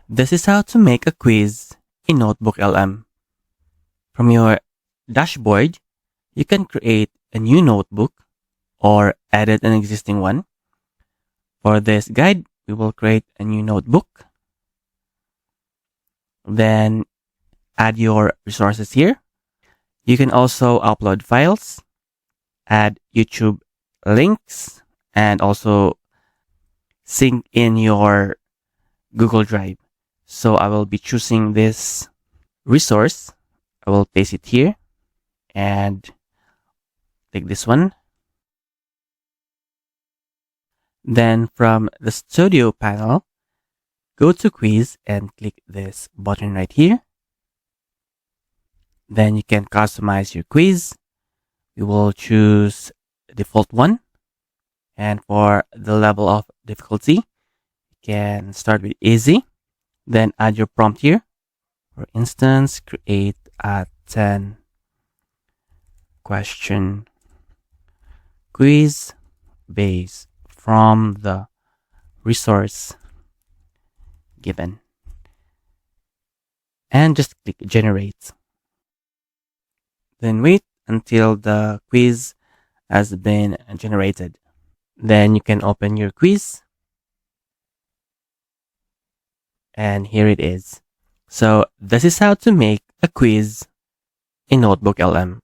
This is how to make a quiz in NotebookLM. From your dashboard, you can create a new notebook or edit an existing one. For this guide, we will create a new notebook. Then add your resources here. You can also upload files, add YouTube links, and also sync in your Google Drive. So I will be choosing this resource. I will paste it here and take this one. Then from the studio panel, go to quiz and click this button right here. Then you can customize your quiz. We will choose the default one. And for the level of difficulty, you can start with easy. Then add your prompt here. For instance, create a 10 question quiz based from the resource given. And just click generate. Then wait until the quiz has been generated. Then you can open your quiz. And here it is. So this is how to make a quiz in NotebookLM.